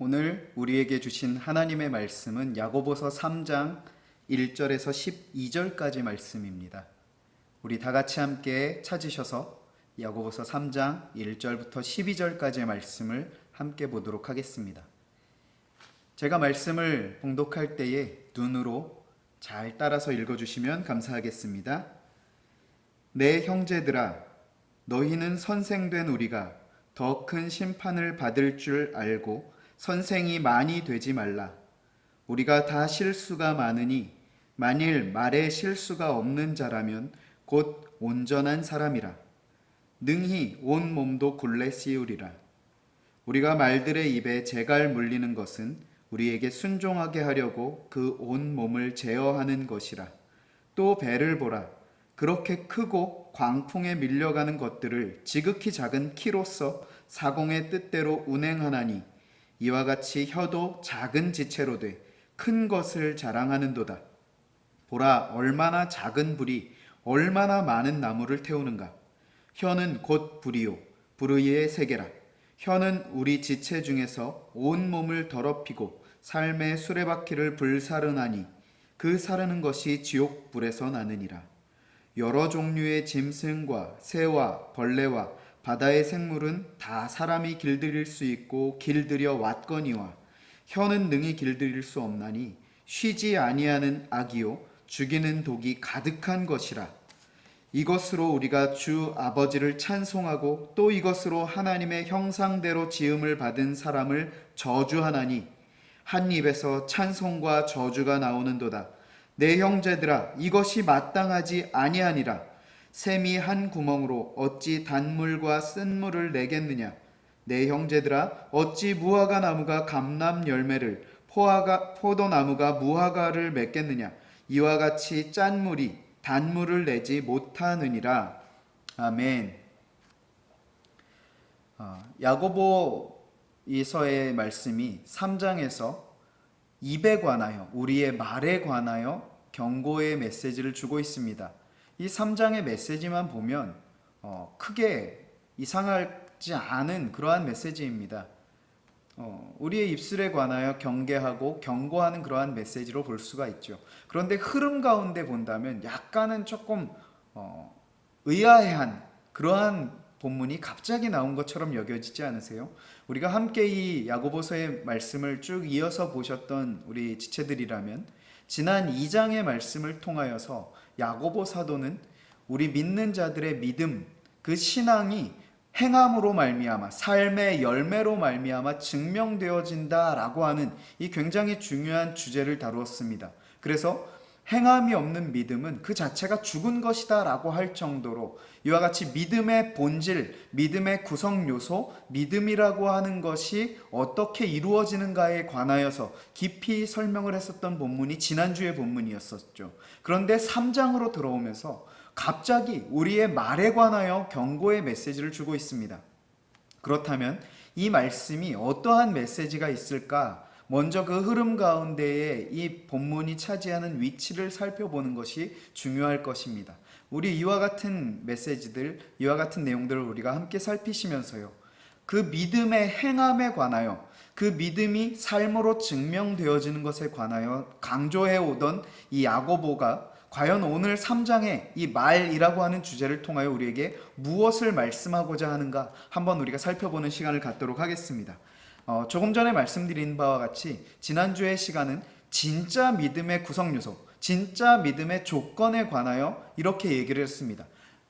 오늘 우리에게 주신 하나님의 말씀은 야고보서 3장 1절에서 12절까지 말씀입니다. 우리 다 같이 함께 찾으셔서 야고보서 3장 1절부터 12절까지의 말씀을 함께 보도록 하겠습니다. 제가 말씀을 봉독할 때에 눈으로 잘 따라서 읽어주시면 감사하겠습니다. 내 형제들아, 너희는 선생된 우리가 더 큰 심판을 받을 줄 알고 선생이 많이 되지 말라. 우리가 다 실수가 많으니 만일 말에 실수가 없는 자라면 곧 온전한 사람이라. 능히 온 몸도 굴레 씌우리라. 우리가 말들의 입에 재갈 물리는 것은 우리에게 순종하게 하려고 그 온 몸을 제어하는 것이라. 또 배를 보라. 그렇게 크고 광풍에 밀려가는 것들을 지극히 작은 키로서 사공의 뜻대로 운행하나니 이와 같이 혀도 작은 지체로 돼 큰 것을 자랑하는도다. 보라, 얼마나 작은 불이 얼마나 많은 나무를 태우는가. 혀는 곧 불이요 불의의 세계라. 혀는 우리 지체 중에서 온 몸을 더럽히고 삶의 수레바퀴를 불사르나니 그 사르는 것이 지옥 불에서 나느니라. 여러 종류의 짐승과 새와 벌레와 바다의 생물은 다 사람이 길들일 수 있고 길들여 왔거니와 혀는 능히 길들일 수 없나니 쉬지 아니하는 악이요 죽이는 독이 가득한 것이라. 이것으로 우리가 주 아버지를 찬송하고 또 이것으로 하나님의 형상대로 지음을 받은 사람을 저주하나니 한 입에서 찬송과 저주가 나오는도다. 내 형제들아, 이것이 마땅하지 아니하니라. 샘이 한 구멍으로 어찌 단물과 쓴물을 내겠느냐. 내 형제들아, 어찌 무화과 나무가 감람 열매를 포도나무가 무화과를 맺겠느냐. 이와 같이 짠 물이 단물을 내지 못하느니라. 아멘. 야고보서의 말씀이 3장에서 입에 관하여, 우리의 말에 관하여 경고의 메시지를 주고 있습니다. 이 3장의 메시지만 보면 크게 이상하지 않은 그러한 메시지입니다. 우리의 입술에 관하여 경계하고 경고하는 그러한 메시지로 볼 수가 있죠. 그런데 흐름 가운데 본다면 약간은 조금 의아해한 그러한 본문이 갑자기 나온 것처럼 여겨지지 않으세요? 우리가 함께 이 야고보서의 말씀을 쭉 이어서 보셨던 우리 지체들이라면 지난 2장의 말씀을 통하여서 야고보 사도는 우리 믿는 자들의 믿음, 그 신앙이 행함으로 말미암아, 삶의 열매로 말미암아 증명되어진다라고 하는 이 굉장히 중요한 주제를 다루었습니다. 그래서 행함이 없는 믿음은 그 자체가 죽은 것이다 라고 할 정도로 이와 같이 믿음의 본질, 믿음의 구성 요소, 믿음이라고 하는 것이 어떻게 이루어지는가에 관하여서 깊이 설명을 했었던 본문이 지난주의 본문이었었죠. 그런데 3장으로 들어오면서 갑자기 우리의 말에 관하여 경고의 메시지를 주고 있습니다. 그렇다면 이 말씀이 어떠한 메시지가 있을까? 먼저 그 흐름 가운데에 이 본문이 차지하는 위치를 살펴보는 것이 중요할 것입니다. 우리 이와 같은 메시지들, 이와 같은 내용들을 우리가 함께 살피시면서요, 그 믿음의 행함에 관하여, 그 믿음이 삶으로 증명되어지는 것에 관하여 강조해 오던 이 야고보가 과연 오늘 3장의 이 말이라고 하는 주제를 통하여 우리에게 무엇을 말씀하고자 하는가 한번 우리가 살펴보는 시간을 갖도록 하겠습니다. 조금 전에 말씀드린 바와 같이 지난주의 시간은 진짜 믿음의 구성 요소, 진짜 믿음의 조건에 관하여 이렇게 얘기를 했습니다.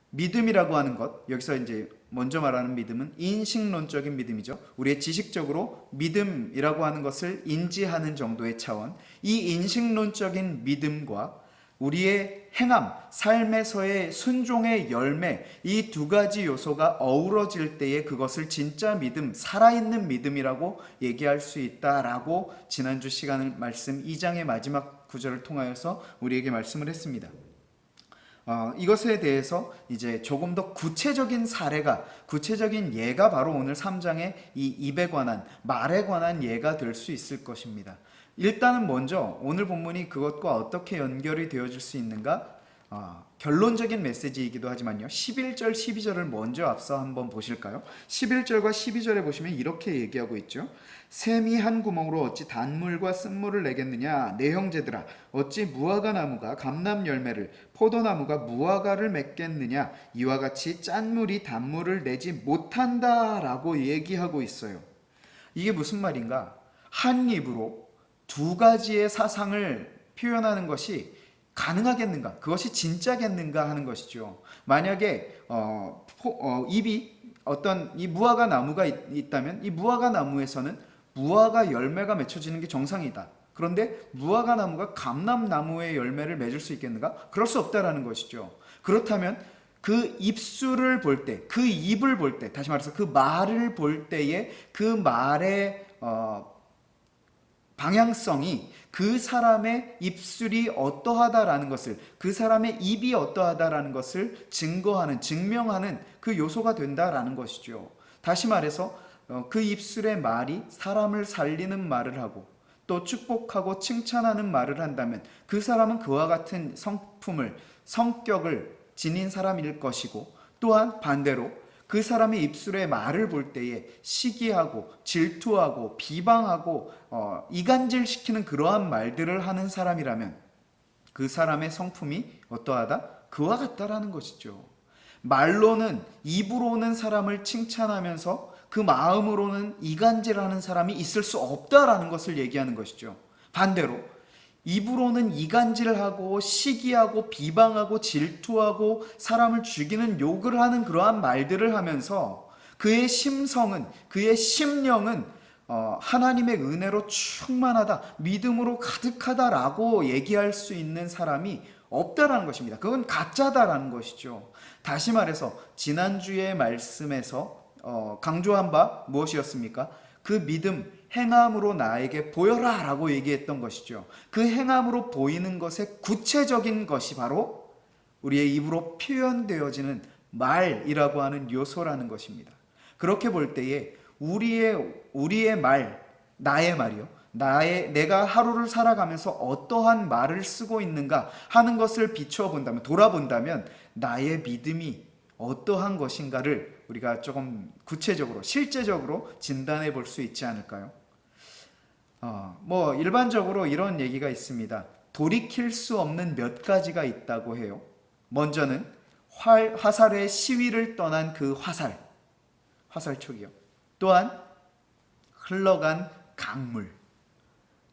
믿음이라고 하는 것, 여기서 이제 먼저 말하는 믿음은 인식론적인 믿음이죠. 우리의 지식적으로 믿음이라고 하는 것을 인지하는 정도의 차원, 이 인식론적인 믿음과 우리의 행함, 삶에서의 순종의 열매, 이 두 가지 요소가 어우러질 때에 그것을 진짜 믿음, 살아있는 믿음이라고 얘기할 수 있다라고 지난주 시간 말씀 2장의 마지막 구절을 통하여서 우리에게 말씀을 했습니다. 이것에 대해서 이제 조금 더 구체적인 사례가, 구체적인 예가 바로 오늘 3장의 이 입에 관한, 말에 관한 예가 될 수 있을 것입니다. 일단은 먼저 오늘 본문이 그것과 어떻게 연결이 되어질 수 있는가? 결론적인 메시지이기도 하지만요. 11절, 12절을 먼저 앞서 한번 보실까요? 11절과 12절에 보시면 이렇게 얘기하고 있죠. 샘이 한 구멍으로 어찌 단물과 쓴물을 내겠느냐? 내 형제들아, 어찌 무화과 나무가 감람 열매를, 포도나무가 무화과를 맺겠느냐? 이와 같이 짠물이 단물을 내지 못한다라고 얘기하고 있어요. 이게 무슨 말인가? 한 입으로 두 가지의 사상을 표현하는 것이 가능하겠는가? 그것이 진짜겠는가 하는 것이죠. 만약에 입이 어떤 이 무화과 나무가 있다면 이 무화과 나무에서는 무화과 열매가 맺혀지는 게 정상이다. 그런데 무화과 나무가 감람나무의 열매를 맺을 수 있겠는가? 그럴 수 없다라는 것이죠. 그렇다면 그 입술을 볼 때, 그 입을 볼 때, 다시 말해서 그 말을 볼 때에 그 말의 방향성이 그 사람의 입술이 어떠하다라는 것을, 그 사람의 입이 어떠하다라는 것을 증거하는, 증명하는 그 요소가 된다라는 것이죠. 다시 말해서 그 입술의 말이 사람을 살리는 말을 하고 또 축복하고 칭찬하는 말을 한다면 그 사람은 그와 같은 성품을, 성격을 지닌 사람일 것이고, 또한 반대로 그 사람의 입술의 말을 볼 때에 시기하고 질투하고 비방하고 이간질시키는 그러한 말들을 하는 사람이라면 그 사람의 성품이 어떠하다? 그와 같다라는 것이죠. 말로는, 입으로는 사람을 칭찬하면서 그 마음으로는 이간질하는 사람이 있을 수 없다라는 것을 얘기하는 것이죠. 반대로 입으로는 이간질하고 시기하고 비방하고 질투하고 사람을 죽이는 욕을 하는 그러한 말들을 하면서 그의 심성은, 그의 심령은 하나님의 은혜로 충만하다, 믿음으로 가득하다라고 얘기할 수 있는 사람이 없다라는 것입니다. 그건 가짜다라는 것이죠. 다시 말해서 지난주의 말씀에서 강조한 바 무엇이었습니까? 그 믿음, 행함으로 나에게 보여라 라고 얘기했던 것이죠. 그 행함으로 보이는 것의 구체적인 것이 바로 우리의 입으로 표현되어지는 말이라고 하는 요소라는 것입니다. 그렇게 볼 때에 우리의 말, 나의 말이요, 내가 하루를 살아가면서 어떠한 말을 쓰고 있는가 하는 것을 비춰본다면, 돌아본다면 나의 믿음이 어떠한 것인가를 우리가 조금 구체적으로, 실제적으로 진단해 볼 수 있지 않을까요? 일반적으로 이런 얘기가 있습니다. 돌이킬 수 없는 몇 가지가 있다고 해요. 먼저는 화살의 시위를 떠난 그 화살촉이요. 또한 흘러간 강물,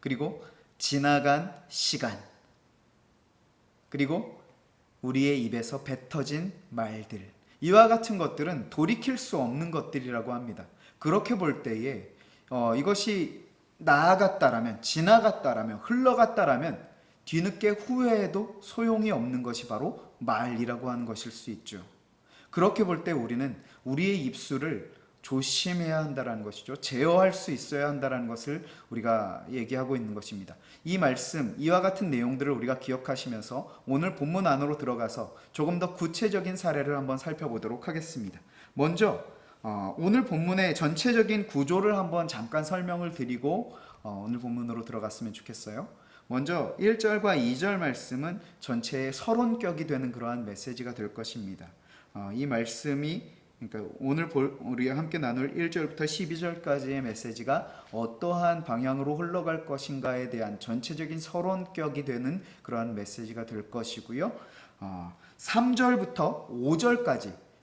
그리고 지나간 시간, 그리고 우리의 입에서 뱉어진 말들, 이와 같은 것들은 돌이킬 수 없는 것들이라고 합니다. 그렇게 볼 때에 이것이 나아갔다라면, 지나갔다라면, 흘러갔다라면 뒤늦게 후회해도 소용이 없는 것이 바로 말이라고 하는 것일 수 있죠. 그렇게 볼 때 우리는 우리의 입술을 조심해야 한다는 것이죠. 제어할 수 있어야 한다는 것을 우리가 얘기하고 있는 것입니다. 이 말씀, 이와 같은 내용들을 우리가 기억하시면서 오늘 본문 안으로 들어가서 조금 더 구체적인 사례를 한번 살펴보도록 하겠습니다. 먼저 오늘 본문의 전체적인 구조를 한번 잠깐 설명을 드리고 오늘 본문으로 들어갔으면 좋겠어요. 먼저 1절과 2절 말씀은 전체의 서론격이 되는 그러한 메시지가 될 것입니다. 이 말씀이, 그러니까 오늘 우리가 함께 나눌 1절부터 12절까지의 메시지가 어떠한 방향으로 흘러갈 것인가에 대한 전체적인 서론격이 되는 그러한 메시지가 될 것이고요. 3절부터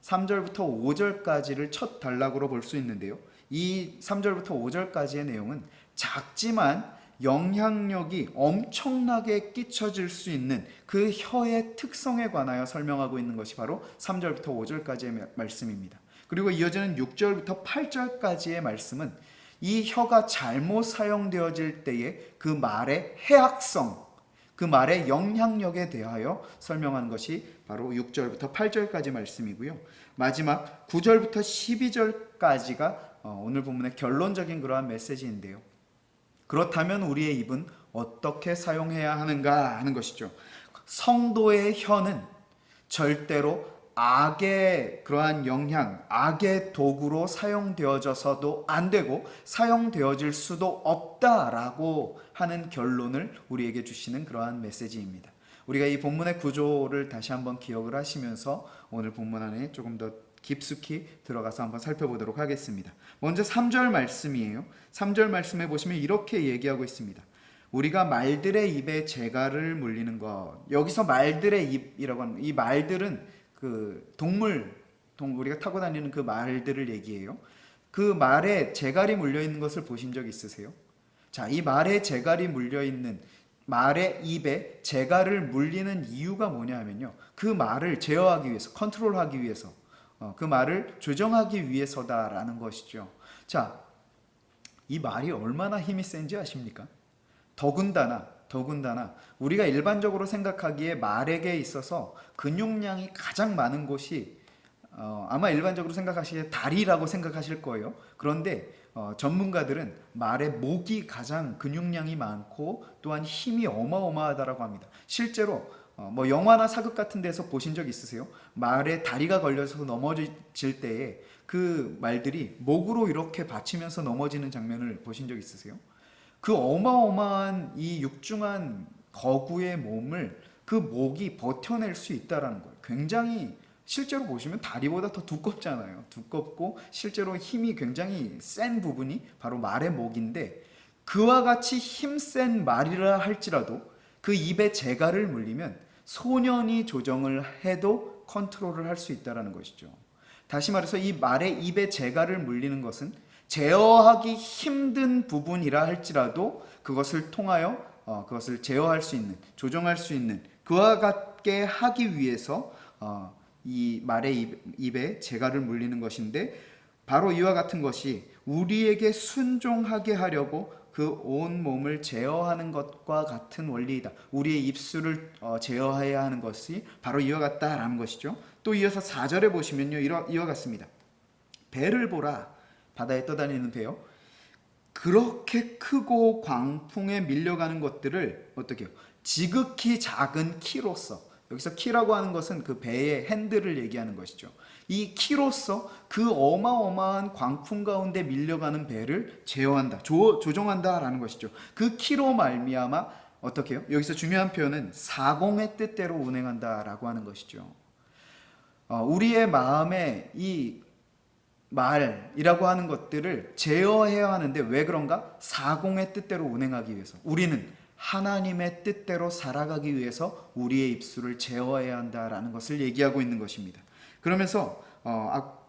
5절까지를 첫 단락으로 볼 수 있는데요. 이 3절부터 5절까지의 내용은 작지만 영향력이 엄청나게 끼쳐질 수 있는 그 혀의 특성에 관하여 설명하고 있는 것이 바로 3절부터 5절까지의 말씀입니다. 그리고 이어지는 6절부터 8절까지의 말씀은 이 혀가 잘못 사용되어질 때의 그 말의 해악성, 그 말의 영향력에 대하여 설명하는 것이 바로 6절부터 8절까지 말씀이고요. 마지막 9절부터 12절까지가 오늘 본문의 결론적인 그러한 메시지인데요. 그렇다면 우리의 입은 어떻게 사용해야 하는가 하는 것이죠. 성도의 혀는 절대로 악의 그러한 영향, 악의 도구로 사용되어져서도 안 되고 사용되어질 수도 없다라고 하는 결론을 우리에게 주시는 그러한 메시지입니다. 우리가 이 본문의 구조를 다시 한번 기억을 하시면서 오늘 본문 안에 조금 더 깊숙이 들어가서 한번 살펴보도록 하겠습니다. 먼저 3절 말씀이에요. 3절 말씀에 보시면 이렇게 얘기하고 있습니다. 우리가 말들의 입에 재갈을 물리는 것. 여기서 말들의 입이라고 하는, 이 말들은 그 우리가 타고 다니는 그 말들을 얘기해요. 그 말에 재갈이 물려 있는 것을 보신 적 있으세요? 자, 이 말에 재갈이 물려 있는, 말의 입에 재갈을 물리는 이유가 뭐냐 하면요, 그 말을 제어하기 위해서, 컨트롤하기 위해서, 그 말을 조정하기 위해서다라는 것이죠. 자, 이 말이 얼마나 힘이 센지 아십니까? 더군다나 우리가 일반적으로 생각하기에 말에게 있어서 근육량이 가장 많은 곳이 아마 일반적으로 생각하시기에 다리라고 생각하실 거예요. 그런데 전문가들은 말의 목이 가장 근육량이 많고 또한 힘이 어마어마하다라고 합니다. 실제로 뭐 영화나 사극 같은 데서 보신 적 있으세요? 말에 다리가 걸려서 넘어질 때에 그 말들이 목으로 이렇게 받치면서 넘어지는 장면을 보신 적 있으세요? 그 어마어마한 이 육중한 거구의 몸을 그 목이 버텨낼 수 있다라는 거예요. 굉장히 실제로 보시면 다리보다 더 두껍잖아요. 두껍고 실제로 힘이 굉장히 센 부분이 바로 말의 목인데, 그와 같이 힘센 말이라 할지라도 그 입에 재갈을 물리면 소년이 조정을 해도 컨트롤을 할 수 있다는 것이죠. 다시 말해서 이 말의 입에 재갈을 물리는 것은 제어하기 힘든 부분이라 할지라도 그것을 통하여 그것을 제어할 수 있는, 조정할 수 있는, 그와 같게 하기 위해서 이 말의 입에 재갈을 물리는 것인데, 바로 이와 같은 것이 우리에게 순종하게 하려고 그 온 몸을 제어하는 것과 같은 원리이다. 우리의 입술을 제어해야 하는 것이 바로 이와 같다라는 것이죠. 또 이어서 4절에 보시면요, 이와 같습니다. 배를 보라. 바다에 떠다니는 배요. 그렇게 크고 광풍에 밀려가는 것들을 어떻게 해요? 지극히 작은 키로서, 여기서 키라고 하는 것은 그 배의 핸들을 얘기하는 것이죠. 이 키로서 그 어마어마한 광풍 가운데 밀려가는 배를 제어한다, 조정한다라는 것이죠. 그 키로 말미암아 어떻게 해요? 여기서 중요한 표현은 사공의 뜻대로 운행한다라고 하는 것이죠. 우리의 마음에 이 말이라고 하는 것들을 제어해야 하는데 왜 그런가? 사공의 뜻대로 운행하기 위해서, 우리는 하나님의 뜻대로 살아가기 위해서 우리의 입술을 제어해야 한다라는 것을 얘기하고 있는 것입니다. 그러면서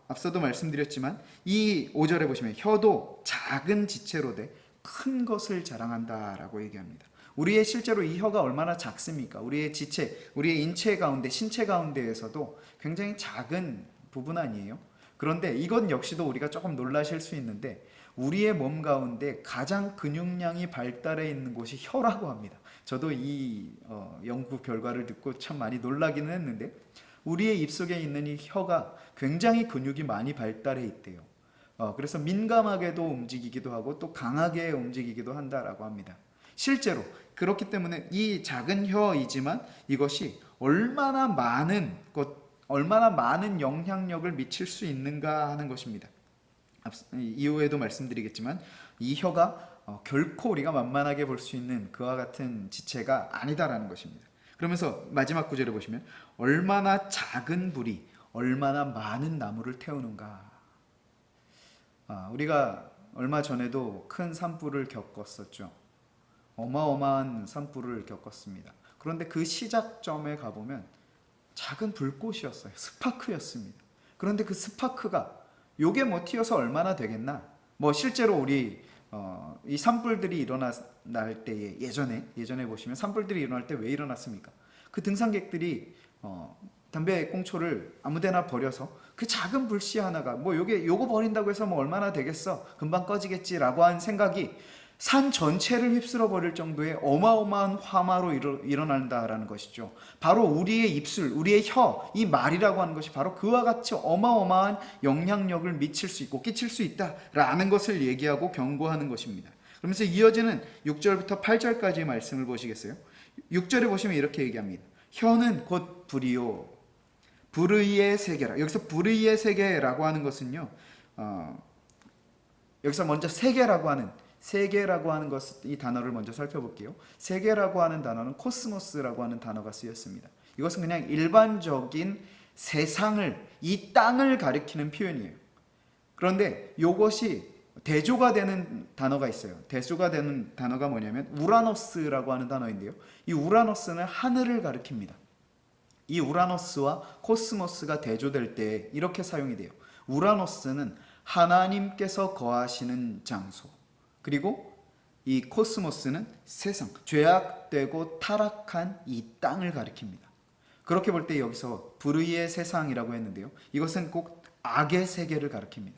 앞서도 말씀드렸지만 이 5절에 보시면 혀도 작은 지체로 돼 큰 것을 자랑한다라고 얘기합니다. 우리의 실제로 이 혀가 얼마나 작습니까? 우리의 지체, 우리의 인체 가운데, 신체 가운데에서도 굉장히 작은 부분 아니에요? 그런데 이것 역시도 우리가 조금 놀라실 수 있는데, 우리의 몸 가운데 가장 근육량이 발달해 있는 곳이 혀라고 합니다. 저도 이 연구 결과를 듣고 참 많이 놀라기는 했는데, 우리의 입속에 있는 이 혀가 굉장히 근육이 많이 발달해 있대요. 그래서 민감하게도 움직이기도 하고 또 강하게 움직이기도 한다라고 합니다. 실제로 그렇기 때문에 이 작은 혀이지만 이것이 얼마나 많은 영향력을 미칠 수 있는가 하는 것입니다. 이후에도 말씀드리겠지만 이 혀가 결코 우리가 만만하게 볼 수 있는 그와 같은 지체가 아니다라는 것입니다. 그러면서 마지막 구절에 보시면 얼마나 작은 불이 얼마나 많은 나무를 태우는가. 우리가 얼마 전에도 큰 산불을 겪었었죠. 어마어마한 산불을 겪었습니다. 그런데 그 시작점에 가보면 작은 불꽃이었어요. 스파크였습니다. 그런데 그 스파크가 요게 뭐 튀어서 얼마나 되겠나? 뭐 실제로 우리 이 산불들이 일어날 때에 예전에 보시면 산불들이 일어날 때 왜 일어났습니까? 그 등산객들이 담배 꽁초를 아무데나 버려서 그 작은 불씨 하나가 뭐 요거 버린다고 해서 뭐 얼마나 되겠어? 금방 꺼지겠지라고 한 생각이 산 전체를 휩쓸어 버릴 정도의 어마어마한 화마로 일어난다라는 것이죠. 바로 우리의 입술, 우리의 혀, 이 말이라고 하는 것이 바로 그와 같이 어마어마한 영향력을 미칠 수 있고 끼칠 수 있다라는 것을 얘기하고 경고하는 것입니다. 그러면서 이어지는 6절부터 8절까지의 말씀을 보시겠어요? 6절에 보시면 이렇게 얘기합니다. 혀는 곧 불이요 불의의 세계라. 여기서 불의의 세계라고 하는 것은요, 여기서 먼저 세계라고 하는 세계라고 하는 이 단어를 먼저 살펴볼게요. 세계라고 하는 단어는 코스모스라고 하는 단어가 쓰였습니다. 이것은 그냥 일반적인 세상을, 이 땅을 가리키는 표현이에요. 그런데 이것이 대조가 되는 단어가 있어요. 대조가 되는 단어가 뭐냐면 우라노스라고 하는 단어인데요. 이 우라노스는 하늘을 가리킵니다. 이 우라노스와 코스모스가 대조될 때 이렇게 사용이 돼요. 우라노스는 하나님께서 거하시는 장소, 그리고 이 코스모스는 세상, 죄악되고 타락한 이 땅을 가리킵니다. 그렇게 볼 때 여기서 불의의 세상이라고 했는데요. 이것은 꼭 악의 세계를 가리킵니다.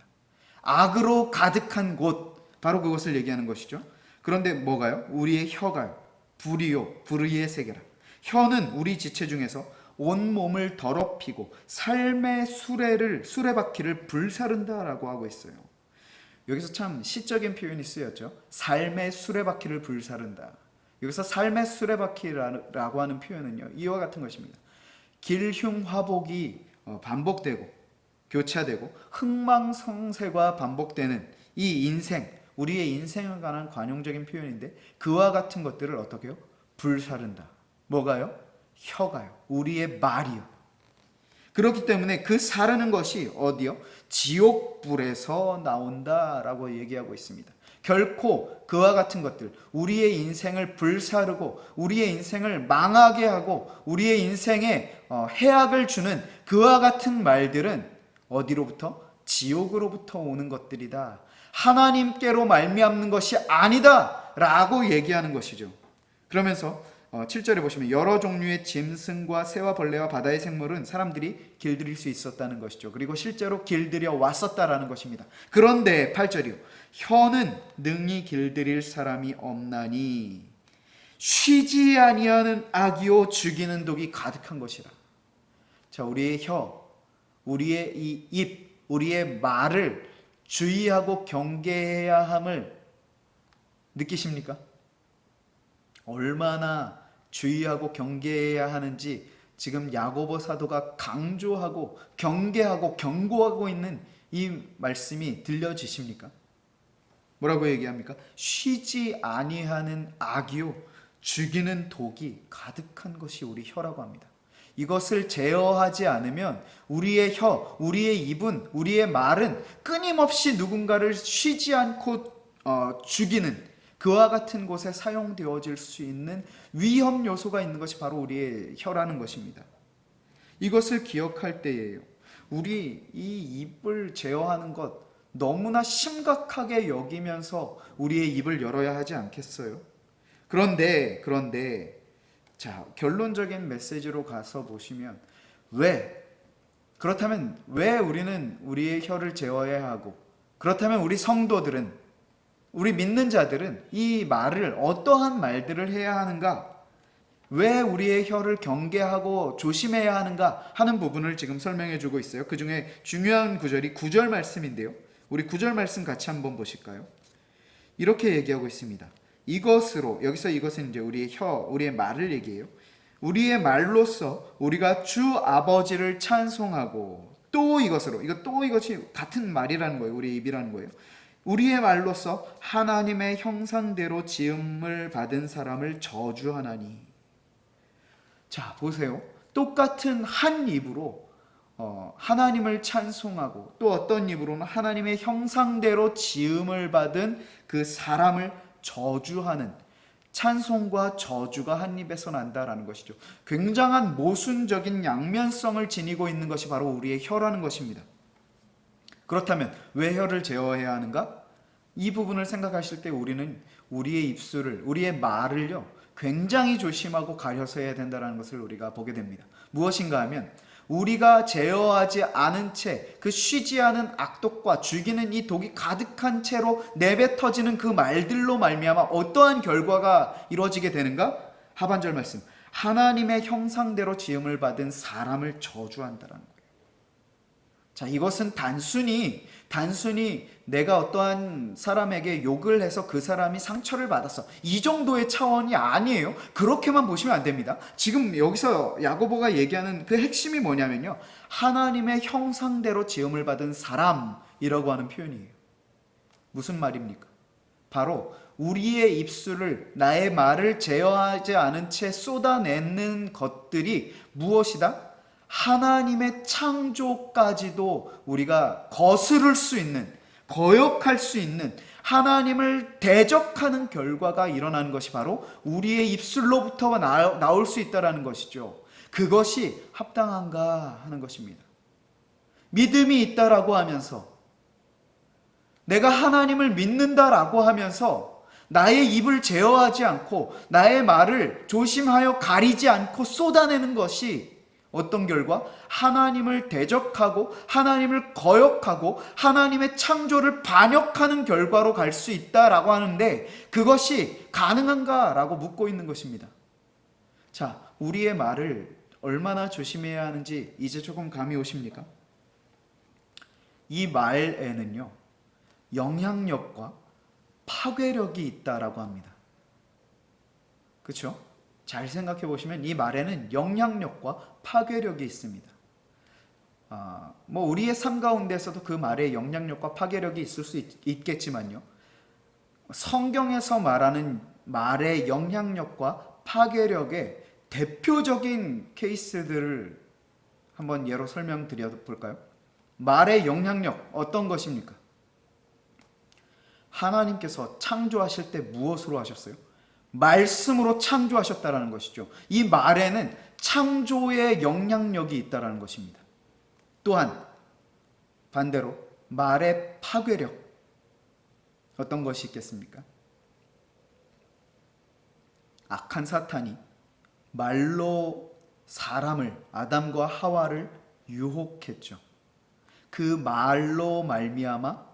악으로 가득한 곳, 바로 그것을 얘기하는 것이죠. 그런데 뭐가요? 우리의 혀가요. 불의요, 불의의 세계라. 혀는 우리 지체 중에서 온 몸을 더럽히고 삶의 수레바퀴를 불사른다라고 하고 있어요. 여기서 참 시적인 표현이 쓰였죠. 삶의 수레바퀴를 불사른다. 여기서 삶의 수레바퀴라고 하는 표현은요, 이와 같은 것입니다. 길흉화복이 반복되고 교차되고 흥망성쇠가 반복되는 이 인생, 우리의 인생에 관한 관용적인 표현인데 그와 같은 것들을 어떻게 해요? 불사른다. 뭐가요? 혀가요. 우리의 말이요. 그렇기 때문에 그 사르는 것이 어디요? 지옥불에서 나온다라고 얘기하고 있습니다. 결코 그와 같은 것들, 우리의 인생을 불사르고 우리의 인생을 망하게 하고 우리의 인생에 해악을 주는 그와 같은 말들은 어디로부터? 지옥으로부터 오는 것들이다. 하나님께로 말미암는 것이 아니다 라고 얘기하는 것이죠. 그러면서 7절에 보시면 여러 종류의 짐승과 새와 벌레와 바다의 생물은 사람들이 길들일 수 있었다는 것이죠. 그리고 실제로 길들여 왔었다라는 것입니다. 그런데 8절이요. 혀는 능히 길들일 사람이 없나니 쉬지 아니하는 악이요 죽이는 독이 가득한 것이라. 자, 우리의 혀, 우리의 이 입, 우리의 말을 주의하고 경계해야 함을 느끼십니까? 얼마나 주의하고 경계해야 하는지 지금 야고보 사도가 강조하고 경계하고 경고하고 있는 이 말씀이 들려지십니까? 뭐라고 얘기합니까? 쉬지 아니하는 악이요 죽이는 독이 가득한 것이 우리 혀라고 합니다. 이것을 제어하지 않으면 우리의 혀, 우리의 입은, 우리의 말은 끊임없이 누군가를 쉬지 않고 죽이는 그와 같은 곳에 사용되어질 수 있는 위험 요소가 있는 것이 바로 우리의 혀라는 것입니다. 이것을 기억할 때예요. 우리 이 입을 제어하는 것 너무나 심각하게 여기면서 우리의 입을 열어야 하지 않겠어요? 그런데 자, 결론적인 메시지로 가서 보시면 그렇다면 왜 우리는 우리의 혀를 제어해야 하고, 그렇다면 우리 성도들은, 우리 믿는 자들은 이 말을, 어떠한 말들을 해야 하는가? 왜 우리의 혀를 경계하고 조심해야 하는가 하는 부분을 지금 설명해 주고 있어요. 그 중에 중요한 구절이 9절 말씀인데요. 우리 9절 말씀 같이 한번 보실까요? 이렇게 얘기하고 있습니다. 이것으로, 여기서 이것은 이제 우리의 혀, 우리의 말을 얘기해요. 우리의 말로써 우리가 주 아버지를 찬송하고 또 이것으로, 이것이 같은 말이라는 거예요. 우리의 입이라는 거예요. 우리의 말로써 하나님의 형상대로 지음을 받은 사람을 저주하나니. 자, 보세요. 똑같은 한 입으로 하나님을 찬송하고 또 어떤 입으로는 하나님의 형상대로 지음을 받은 그 사람을 저주하는, 찬송과 저주가 한 입에서 난다라는 것이죠. 굉장한 모순적인 양면성을 지니고 있는 것이 바로 우리의 혀라는 것입니다. 그렇다면 왜 혀를 제어해야 하는가? 이 부분을 생각하실 때 우리는 우리의 입술을, 우리의 말을요 굉장히 조심하고 가려서 해야 된다는 것을 우리가 보게 됩니다. 무엇인가 하면 우리가 제어하지 않은 채 그 쉬지 않은 악독과 죽이는 이 독이 가득한 채로 내뱉어지는 그 말들로 말미암아 어떠한 결과가 이루어지게 되는가? 하반절 말씀, 하나님의 형상대로 지음을 받은 사람을 저주한다는 거예요. 자, 이것은 단순히 내가 어떠한 사람에게 욕을 해서 그 사람이 상처를 받았어, 이 정도의 차원이 아니에요. 그렇게만 보시면 안 됩니다. 지금 여기서 야고보가 얘기하는 그 핵심이 뭐냐면요, 하나님의 형상대로 지음을 받은 사람이라고 하는 표현이에요. 무슨 말입니까? 바로 우리의 입술을, 나의 말을 제어하지 않은 채 쏟아내는 것들이 무엇이다? 하나님의 창조까지도 우리가 거스를 수 있는, 거역할 수 있는, 하나님을 대적하는 결과가 일어나는 것이 바로 우리의 입술로부터 나올 수 있다는 것이죠. 그것이 합당한가 하는 것입니다. 믿음이 있다라고 하면서, 내가 하나님을 믿는다라고 하면서 나의 입을 제어하지 않고 나의 말을 조심하여 가리지 않고 쏟아내는 것이 어떤 결과? 하나님을 대적하고 하나님을 거역하고 하나님의 창조를 반역하는 결과로 갈 수 있다라고 하는데, 그것이 가능한가라고 묻고 있는 것입니다. 자, 우리의 말을 얼마나 조심해야 하는지 이제 조금 감이 오십니까? 이 말에는요, 영향력과 파괴력이 있다라고 합니다. 그렇죠? 잘 생각해 보시면 이 말에는 영향력과 파괴력이 있습니다. 우리의 삶 가운데서도 그 말에 영향력과 파괴력이 있을 수 있겠지만요, 성경에서 말하는 말의 영향력과 파괴력의 대표적인 케이스들을 한번 예로 설명드려 볼까요? 말의 영향력, 어떤 것입니까? 하나님께서 창조하실 때 무엇으로 하셨어요? 말씀으로 창조하셨다라는 것이죠. 이 말에는 창조의 영향력이 있다라는 것입니다. 또한 반대로 말의 파괴력, 어떤 것이 있겠습니까? 악한 사탄이 말로 사람을, 아담과 하와를 유혹했죠. 그 말로 말미암아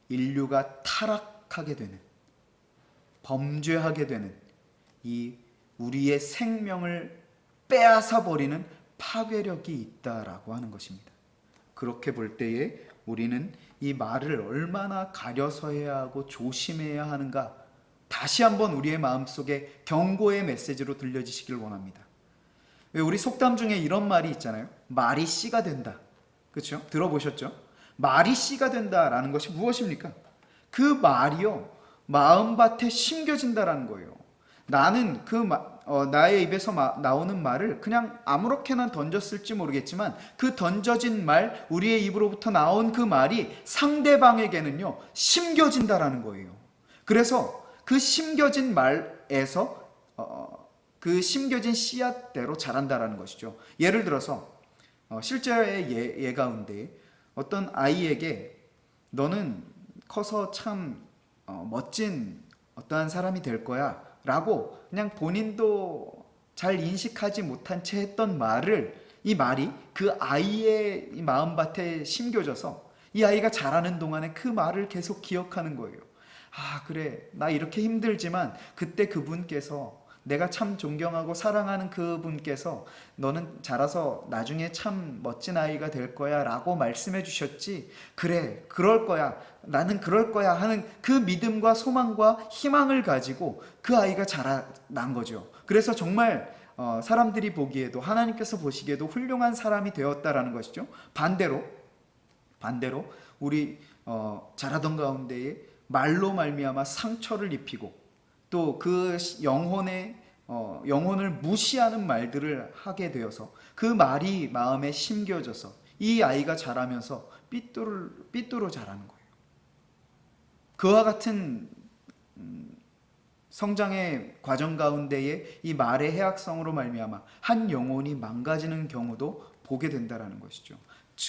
인류가 타락하게 되는, 범죄하게 되는, 이 우리의 생명을 빼앗아 버리는 파괴력이 있다라고 하는 것입니다. 그렇게 볼 때에 우리는 이 말을 얼마나 가려서 해야 하고 조심해야 하는가, 다시 한번 우리의 마음속에 경고의 메시지로 들려지시길 원합니다. 왜 우리 속담 중에 이런 말이 있잖아요. 말이 씨가 된다. 그렇죠? 들어보셨죠? 말이 씨가 된다라는 것이 무엇입니까? 그 말이요, 마음밭에 심겨진다라는 거예요. 나는 나의 입에서 나오는 말을 그냥 아무렇게나 던졌을지 모르겠지만, 그 던져진 말, 우리의 입으로부터 나온 그 말이 상대방에게는요, 심겨진다라는 거예요. 그래서 그 심겨진 말에서 그 심겨진 씨앗대로 자란다라는 것이죠. 예를 들어서 실제의 예 가운데 어떤 아이에게 너는 커서 참 멋진 어떠한 사람이 될 거야 라고 그냥 본인도 잘 인식하지 못한 채 했던 말을, 이 말이 그 아이의 마음밭에 심겨져서 이 아이가 자라는 동안에 그 말을 계속 기억하는 거예요. 아, 그래, 나 이렇게 힘들지만 그때 그분께서, 내가 참 존경하고 사랑하는 그분께서 너는 자라서 나중에 참 멋진 아이가 될 거야 라고 말씀해 주셨지. 그래, 그럴 거야, 나는 그럴 거야 하는 그 믿음과 소망과 희망을 가지고 그 아이가 자라난 거죠. 그래서 정말 사람들이 보기에도, 하나님께서 보시기에도 훌륭한 사람이 되었다라는 것이죠. 반대로 우리 자라던 가운데에 말로 말미암아 상처를 입히고 또 그 영혼을 무시하는 말들을 하게 되어서 그 말이 마음에 심겨져서 이 아이가 자라면서 삐뚤어 자라는 거예요. 그와 같은 성장의 과정 가운데에 이 말의 해악성으로 말미암아 한 영혼이 망가지는 경우도 보게 된다라는 것이죠.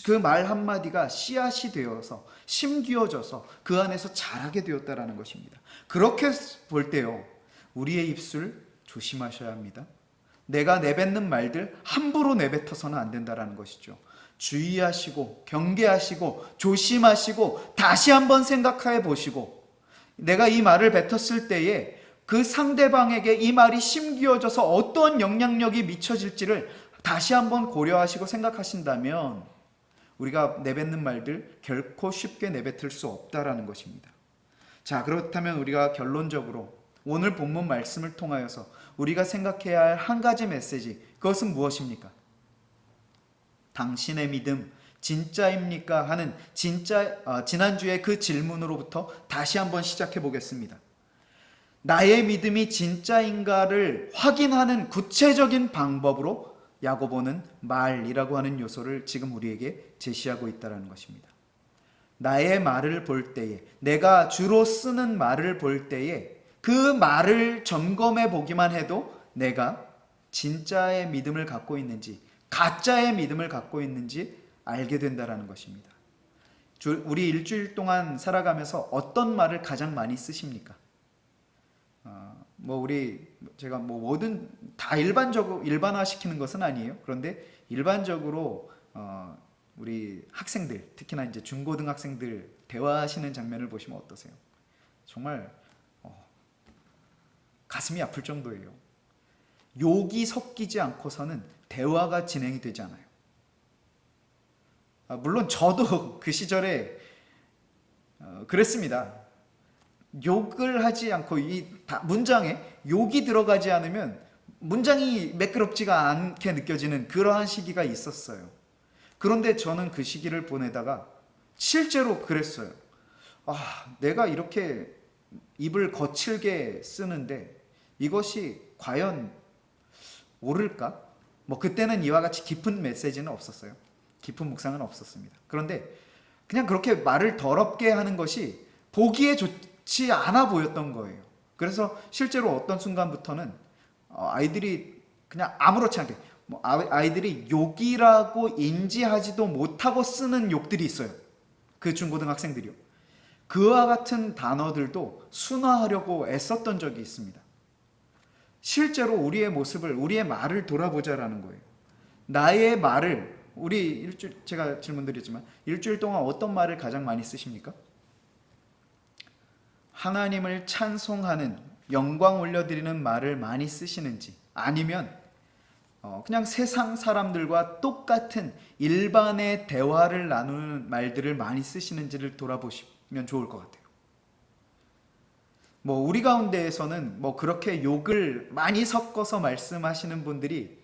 그 말 한마디가 씨앗이 되어서 심기어져서 그 안에서 자라게 되었다라는 것입니다. 그렇게 볼 때요, 우리의 입술 조심하셔야 합니다. 내가 내뱉는 말들 함부로 내뱉어서는 안 된다라는 것이죠. 주의하시고 경계하시고 조심하시고 다시 한번 생각해 보시고, 내가 이 말을 뱉었을 때에 그 상대방에게 이 말이 심기어져서 어떤 영향력이 미쳐질지를 다시 한번 고려하시고 생각하신다면 우리가 내뱉는 말들 결코 쉽게 내뱉을 수 없다라는 것입니다. 자, 그렇다면 우리가 결론적으로 오늘 본문 말씀을 통하여서 우리가 생각해야 할 한 가지 메시지, 그것은 무엇입니까? 당신의 믿음 진짜입니까? 하는 지난주에 그 질문으로부터 다시 한번 시작해 보겠습니다. 나의 믿음이 진짜인가를 확인하는 구체적인 방법으로 야고보는 말이라고 하는 요소를 지금 우리에게 제시하고 있다는 것입니다. 나의 말을 볼 때에, 내가 주로 쓰는 말을 볼 때에 그 말을 점검해 보기만 해도 내가 진짜의 믿음을 갖고 있는지 가짜의 믿음을 갖고 있는지 알게 된다는 것입니다. 우리 일주일 동안 살아가면서 어떤 말을 가장 많이 쓰십니까? 제가 뭐든 다 일반적으로 일반화시키는 것은 아니에요. 그런데 일반적으로 우리 학생들, 특히나 이제 중고등학생들 대화하시는 장면을 보시면 어떠세요? 정말 가슴이 아플 정도예요. 욕이 섞이지 않고서는 대화가 진행이 되지 않아요. 물론 저도 그 시절에 그랬습니다. 욕을 하지 않고 이 문장에 욕이 들어가지 않으면 문장이 매끄럽지가 않게 느껴지는 그러한 시기가 있었어요. 그런데 저는 그 시기를 보내다가 실제로 그랬어요. 내가 이렇게 입을 거칠게 쓰는데 이것이 과연 옳을까? 그때는 이와 같이 깊은 메시지는 없었어요. 깊은 묵상은 없었습니다. 그런데 그냥 그렇게 말을 더럽게 하는 것이 보기에 좋지 않아 보였던 거예요. 그래서 실제로 어떤 순간부터는 아이들이 그냥 아무렇지 않게 아이들이 욕이라고 인지하지도 못하고 쓰는 욕들이 있어요. 그 중고등학생들이요. 그와 같은 단어들도 순화하려고 애썼던 적이 있습니다. 실제로 우리의 모습을, 우리의 말을 돌아보자라는 거예요. 나의 말을, 제가 질문드렸지만 일주일 동안 어떤 말을 가장 많이 쓰십니까? 하나님을 찬송하는, 영광 올려드리는 말을 많이 쓰시는지, 아니면 그냥 세상 사람들과 똑같은 일반의 대화를 나누는 말들을 많이 쓰시는지를 돌아보시면 좋을 것 같아요. 우리 가운데에서는 그렇게 욕을 많이 섞어서 말씀하시는 분들이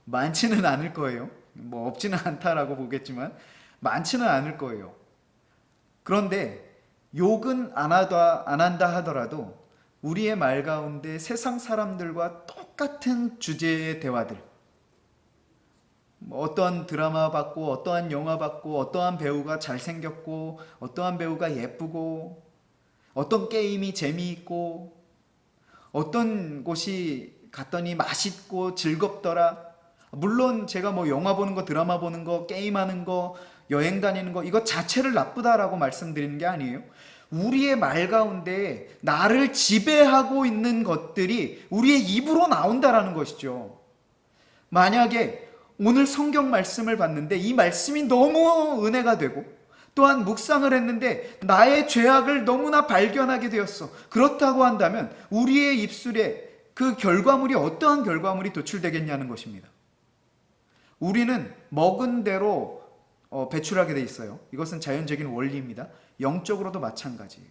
많지는 않을 거예요. 없지는 않다라고 보겠지만 많지는 않을 거예요. 그런데 욕은 안 한다 하더라도 우리의 말 가운데 세상 사람들과 똑같은 주제의 대화들, 어떠한 드라마 봤고, 어떠한 영화 봤고, 어떠한 배우가 잘생겼고, 어떠한 배우가 예쁘고, 어떤 게임이 재미있고, 어떤 곳이 갔더니 맛있고 즐겁더라. 물론 제가 영화 보는 거, 드라마 보는 거, 게임하는 거, 여행 다니는 거, 이거 자체를 나쁘다라고 말씀드리는 게 아니에요. 우리의 말 가운데 나를 지배하고 있는 것들이 우리의 입으로 나온다라는 것이죠. 만약에 오늘 성경 말씀을 봤는데 이 말씀이 너무 은혜가 되고, 또한 묵상을 했는데 나의 죄악을 너무나 발견하게 되었어. 그렇다고 한다면 우리의 입술에 그 결과물이 어떠한 결과물이 도출되겠냐는 것입니다. 우리는 먹은 대로 배출하게 돼 있어요. 이것은 자연적인 원리입니다. 영적으로도 마찬가지예요.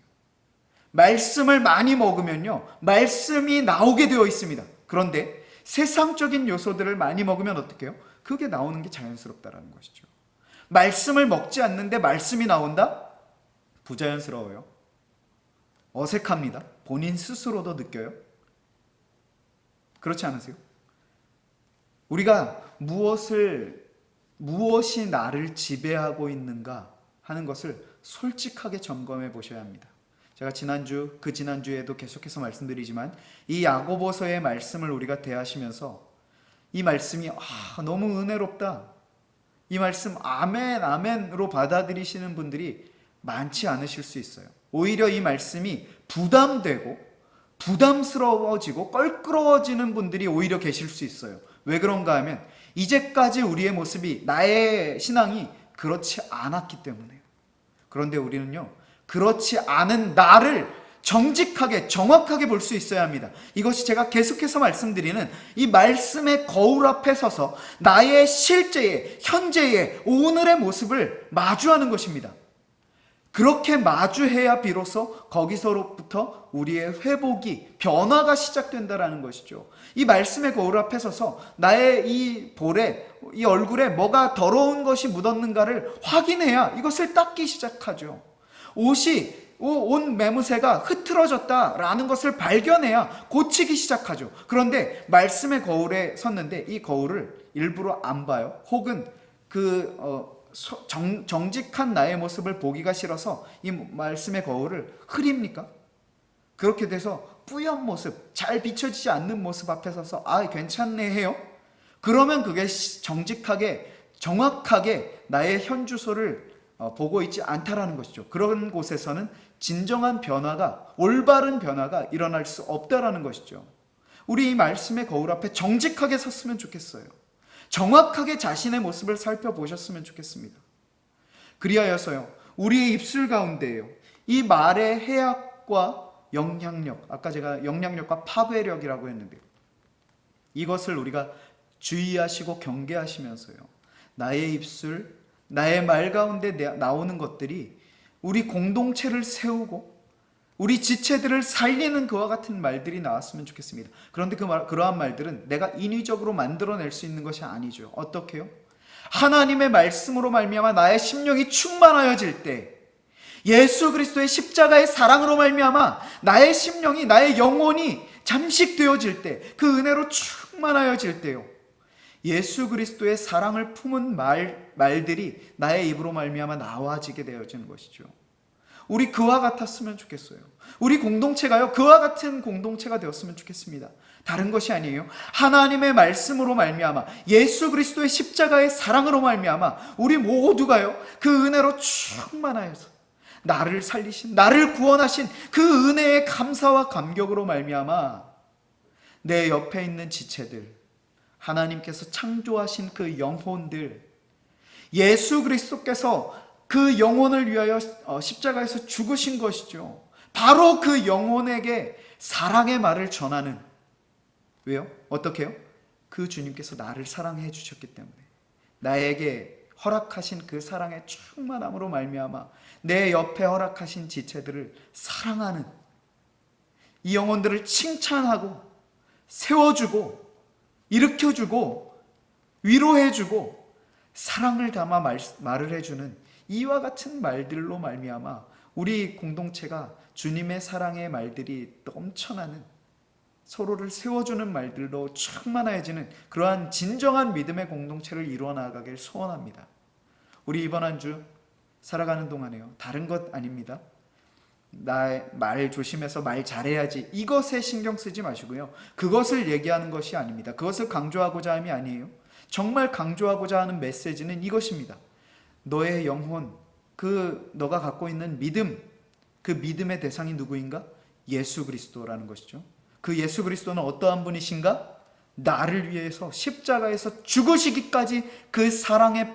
말씀을 많이 먹으면요, 말씀이 나오게 되어 있습니다. 그런데 세상적인 요소들을 많이 먹으면 어떻게 해요? 그게 나오는 게 자연스럽다라는 것이죠. 말씀을 먹지 않는데 말씀이 나온다? 부자연스러워요. 어색합니다. 본인 스스로도 느껴요. 그렇지 않으세요? 우리가 무엇이 나를 지배하고 있는가 하는 것을 솔직하게 점검해 보셔야 합니다. 제가 그 지난주에도 계속해서 말씀드리지만 이 야고보서의 말씀을 우리가 대하시면서 이 말씀이 너무 은혜롭다, 이 말씀 아멘 아멘으로 받아들이시는 분들이 많지 않으실 수 있어요. 오히려 이 말씀이 부담되고 부담스러워지고 껄끄러워지는 분들이 오히려 계실 수 있어요. 왜 그런가 하면 이제까지 우리의 모습이, 나의 신앙이 그렇지 않았기 때문에요. 그런데 우리는요, 그렇지 않은 나를 정직하게 정확하게 볼 수 있어야 합니다. 이것이 제가 계속해서 말씀드리는 이 말씀의 거울 앞에 서서 나의 실제의, 현재의, 오늘의 모습을 마주하는 것입니다. 그렇게 마주해야 비로소 거기서로부터 우리의 회복이, 변화가 시작된다라는 것이죠. 이 말씀의 거울 앞에 서서 나의 이 볼에, 이 얼굴에 뭐가 더러운 것이 묻었는가를 확인해야 이것을 닦기 시작하죠. 옷이 온 매무새가 흐트러졌다라는 것을 발견해야 고치기 시작하죠. 그런데 말씀의 거울에 섰는데 이 거울을 일부러 안 봐요. 혹은 정직한 나의 모습을 보기가 싫어서 이 말씀의 거울을 흐립니까? 그렇게 돼서 뿌연 모습, 잘 비춰지지 않는 모습 앞에 서서 괜찮네 해요? 그러면 그게 정직하게 정확하게 나의 현 주소를 보고 있지 않다라는 것이죠. 그런 곳에서는 진정한 변화가, 올바른 변화가 일어날 수 없다라는 것이죠. 우리 이 말씀의 거울 앞에 정직하게 섰으면 좋겠어요. 정확하게 자신의 모습을 살펴보셨으면 좋겠습니다. 그리하여서요, 우리의 입술 가운데에요, 이 말의 해악과 영향력, 아까 제가 영향력과 파괴력이라고 했는데요, 이것을 우리가 주의하시고 경계하시면서요, 나의 입술, 나의 말 가운데 나오는 것들이 우리 공동체를 세우고 우리 지체들을 살리는 그와 같은 말들이 나왔으면 좋겠습니다. 그런데 그러한 말들은 내가 인위적으로 만들어낼 수 있는 것이 아니죠. 어떻게요? 하나님의 말씀으로 말미암아 나의 심령이 충만하여질 때, 예수 그리스도의 십자가의 사랑으로 말미암아 나의 심령이, 나의 영혼이 잠식되어질 때, 그 은혜로 충만하여질 때요, 예수 그리스도의 사랑을 품은 말들이 나의 입으로 말미암아 나와지게 되어지는 것이죠. 우리 그와 같았으면 좋겠어요. 우리 공동체가요, 그와 같은 공동체가 되었으면 좋겠습니다. 다른 것이 아니에요. 하나님의 말씀으로 말미암아, 예수 그리스도의 십자가의 사랑으로 말미암아 우리 모두가요, 그 은혜로 충만하여서 나를 살리신, 나를 구원하신 그 은혜의 감사와 감격으로 말미암아 내 옆에 있는 지체들, 하나님께서 창조하신 그 영혼들, 예수 그리스도께서 그 영혼을 위하여 십자가에서 죽으신 것이죠. 바로 그 영혼에게 사랑의 말을 전하는, 왜요? 어떻게 해요? 그 주님께서 나를 사랑해 주셨기 때문에, 나에게 허락하신 그 사랑의 충만함으로 말미암아 내 옆에 허락하신 지체들을 사랑하는, 이 영혼들을 칭찬하고 세워주고 일으켜주고 위로해주고 사랑을 담아 말을 해주는 이와 같은 말들로 말미암아 우리 공동체가 주님의 사랑의 말들이 넘쳐나는, 서로를 세워주는 말들로 충만해지는 그러한 진정한 믿음의 공동체를 이루어 나가길 소원합니다. 우리 이번 한 주 살아가는 동안에요, 다른 것 아닙니다. 나의 말 조심해서 말 잘해야지, 이것에 신경 쓰지 마시고요, 그것을 얘기하는 것이 아닙니다. 그것을 강조하고자 함이 아니에요. 정말 강조하고자 하는 메시지는 이것입니다. 너의 영혼, 너가 갖고 있는 믿음, 그 믿음의 대상이 누구인가? 예수 그리스도라는 것이죠. 그 예수 그리스도는 어떠한 분이신가? 나를 위해서 십자가에서 죽으시기까지 그 사랑의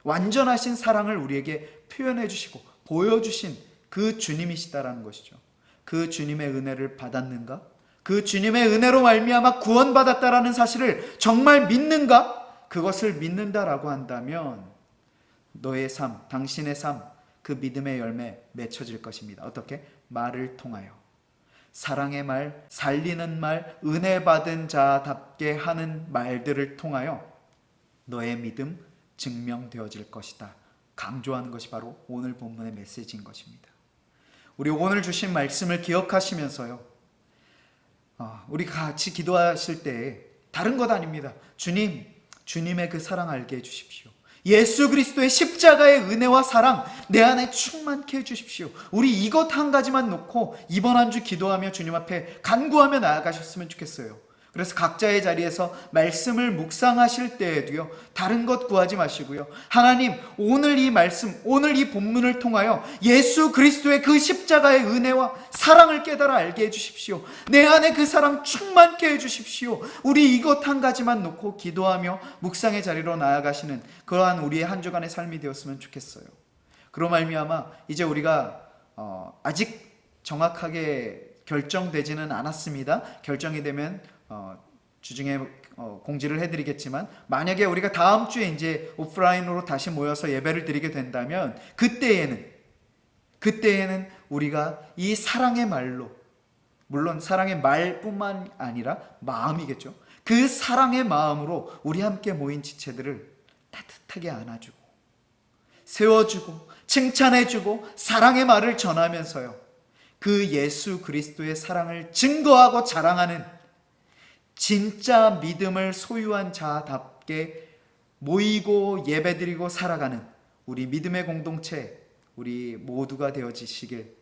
완전하신 사랑을 우리에게 표현해 주시고 보여주신 그 주님이시다라는 것이죠. 그 주님의 은혜를 받았는가? 그 주님의 은혜로 말미암아 구원받았다라는 사실을 정말 믿는가? 그것을 믿는다라고 한다면 너의 삶, 당신의 삶, 그 믿음의 열매 맺혀질 것입니다. 어떻게? 말을 통하여. 사랑의 말, 살리는 말, 은혜 받은 자답게 하는 말들을 통하여 너의 믿음 증명되어질 것이다. 강조하는 것이 바로 오늘 본문의 메시지인 것입니다. 우리 오늘 주신 말씀을 기억하시면서요, 우리 같이 기도하실 때 다른 것 아닙니다. 주님의 그 사랑 알게 해주십시오. 예수 그리스도의 십자가의 은혜와 사랑 내 안에 충만케 해주십시오. 우리 이것 한 가지만 놓고 이번 한 주 기도하며 주님 앞에 간구하며 나아가셨으면 좋겠어요. 그래서 각자의 자리에서 말씀을 묵상하실 때에도요, 다른 것 구하지 마시고요, 하나님, 오늘 이 말씀, 오늘 이 본문을 통하여 예수 그리스도의 그 십자가의 은혜와 사랑을 깨달아 알게 해주십시오. 내 안에 그 사랑 충만케 해주십시오. 우리 이것 한 가지만 놓고 기도하며 묵상의 자리로 나아가시는 그러한 우리의 한 주간의 삶이 되었으면 좋겠어요. 그로 말미암아 이제 우리가 아직 정확하게 결정되지는 않았습니다. 결정이 되면 주중에 공지를 해드리겠지만, 만약에 우리가 다음 주에 이제 오프라인으로 다시 모여서 예배를 드리게 된다면 그때에는 우리가 이 사랑의 말로, 물론 사랑의 말뿐만 아니라 마음이겠죠. 그 사랑의 마음으로 우리 함께 모인 지체들을 따뜻하게 안아주고 세워주고 칭찬해주고 사랑의 말을 전하면서요, 그 예수 그리스도의 사랑을 증거하고 자랑하는 진짜 믿음을 소유한 자답게 모이고 예배드리고 살아가는 우리 믿음의 공동체, 우리 모두가 되어지시길,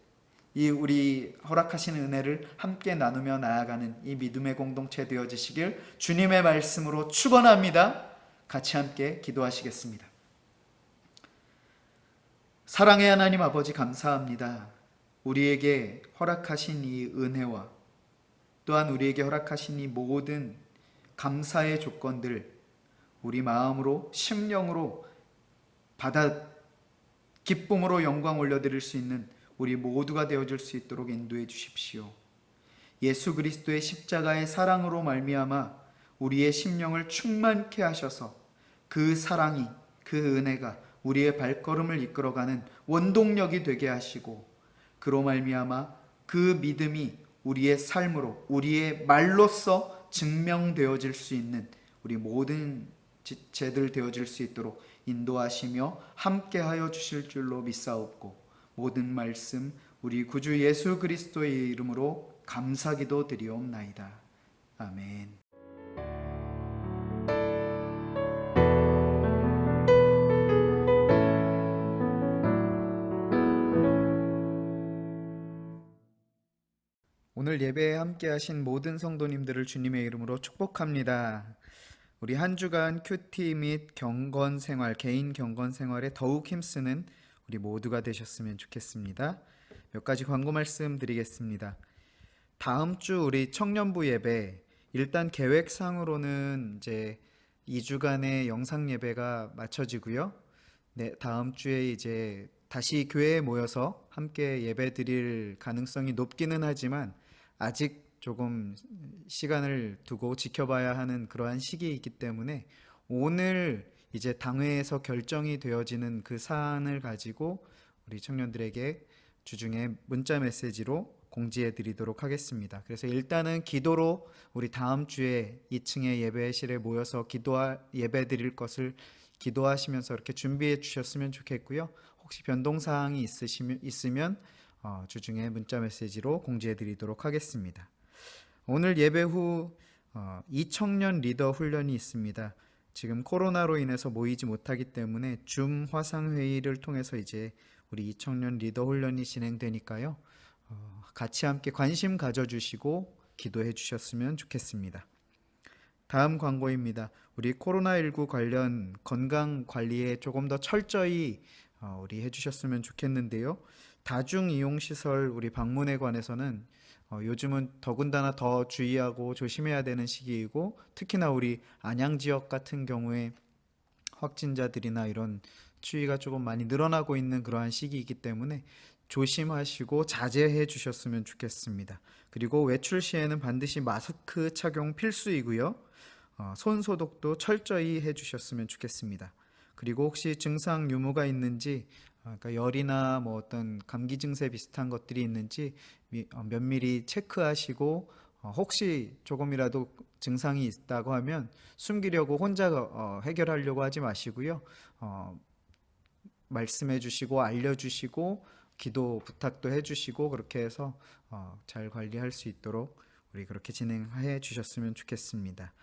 이 우리 허락하신 은혜를 함께 나누며 나아가는 이 믿음의 공동체 되어지시길 주님의 말씀으로 축원합니다. 같이 함께 기도하시겠습니다. 사랑의 하나님 아버지, 감사합니다. 우리에게 허락하신 이 은혜와 또한 우리에게 허락하신 이 모든 감사의 조건들, 우리 마음으로 심령으로 받아 기쁨으로 영광 올려드릴 수 있는 우리 모두가 되어줄 수 있도록 인도해 주십시오. 예수 그리스도의 십자가의 사랑으로 말미암아 우리의 심령을 충만케 하셔서 그 사랑이, 그 은혜가 우리의 발걸음을 이끌어가는 원동력이 되게 하시고, 그로 말미암아 그 믿음이 우리의 삶으로, 우리의 말로써 증명되어질 수 있는 우리 모든 지체들 되어질 수 있도록 인도하시며 함께하여 주실 줄로 믿사옵고, 모든 말씀 우리 구주 예수 그리스도의 이름으로 감사기도 드리옵나이다. 아멘. 오늘 예배에 함께 하신 모든 성도님들을 주님의 이름으로 축복합니다. 우리 한 주간 큐티 및 경건생활, 개인 경건생활에 더욱 힘쓰는 우리 모두가 되셨으면 좋겠습니다. 몇 가지 광고 말씀 드리겠습니다. 다음 주 우리 청년부 예배, 일단 계획상으로는 이제 2주간의 영상 예배가 마쳐지고요. 네, 다음 주에 이제 다시 교회에 모여서 함께 예배 드릴 가능성이 높기는 하지만 아직 조금 시간을 두고 지켜봐야 하는 그러한 시기이기 때문에 오늘 이제 당회에서 결정이 되어지는 그 사안을 가지고 우리 청년들에게 주중에 문자 메시지로 공지해 드리도록 하겠습니다. 그래서 일단은 기도로 우리 다음 주에 2층의 예배실에 모여서 예배 드릴 것을 기도하시면서 이렇게 준비해 주셨으면 좋겠고요. 혹시 변동사항이 있으면 주중에 문자 메시지로 공지해 드리도록 하겠습니다. 오늘 예배 후 이청년 리더 훈련이 있습니다. 지금 코로나로 인해서 모이지 못하기 때문에 줌 화상회의를 통해서 이제 우리 이청년 리더 훈련이 진행되니까요. 같이 함께 관심 가져주시고 기도해 주셨으면 좋겠습니다. 다음 광고입니다. 우리 코로나19 관련 건강관리에 조금 더 철저히 우리 해주셨으면 좋겠는데요. 다중이용시설 우리 방문에 관해서는 요즘은 더군다나 더 주의하고 조심해야 되는 시기이고, 특히나 우리 안양 지역 같은 경우에 확진자들이나 이런 추위가 조금 많이 늘어나고 있는 그러한 시기이기 때문에 조심하시고 자제해 주셨으면 좋겠습니다. 그리고 외출 시에는 반드시 마스크 착용 필수이고요. 손 소독도 철저히 해 주셨으면 좋겠습니다. 그리고 혹시 증상 유무가 있는지, 그러니까 열이나 뭐 어떤 감기 증세 비슷한 것들이 있는지 면밀히 체크하시고, 혹시 조금이라도 증상이 있다고 하면 숨기려고 혼자 해결하려고 하지 마시고요. 말씀해 주시고 알려주시고 기도 부탁도 해주시고, 그렇게 해서 잘 관리할 수 있도록 우리 그렇게 진행해 주셨으면 좋겠습니다.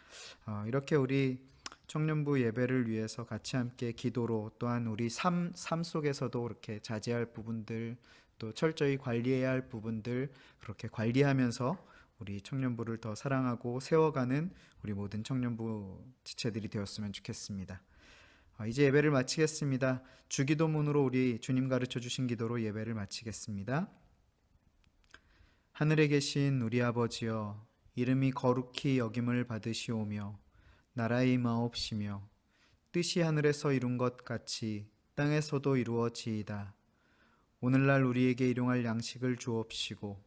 이렇게 우리 청년부 예배를 위해서 같이 함께 기도로, 또한 우리 삶 속에서도 이렇게 자제할 부분들, 또 철저히 관리해야 할 부분들 그렇게 관리하면서 우리 청년부를 더 사랑하고 세워가는 우리 모든 청년부 지체들이 되었으면 좋겠습니다. 이제 예배를 마치겠습니다. 주기도문으로 우리 주님 가르쳐 주신 기도로 예배를 마치겠습니다. 하늘에 계신 우리 아버지여, 이름이 거룩히 여김을 받으시오며 나라의 임하옵시며 뜻이 하늘에서 이룬 것 같이 땅에서도 이루어지이다. 오늘날 우리에게 일용할 양식을 주옵시고,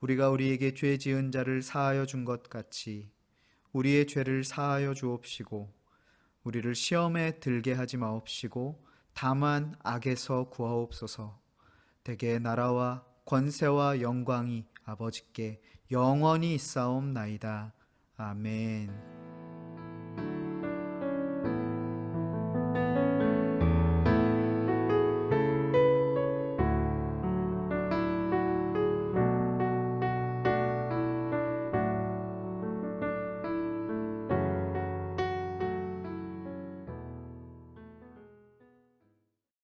우리가 우리에게 죄 지은 자를 사하여 준 것 같이 우리의 죄를 사하여 주옵시고, 우리를 시험에 들게 하지 마옵시고 다만 악에서 구하옵소서. 대개 나라와 권세와 영광이 아버지께 영원히 있사옵나이다. 아멘.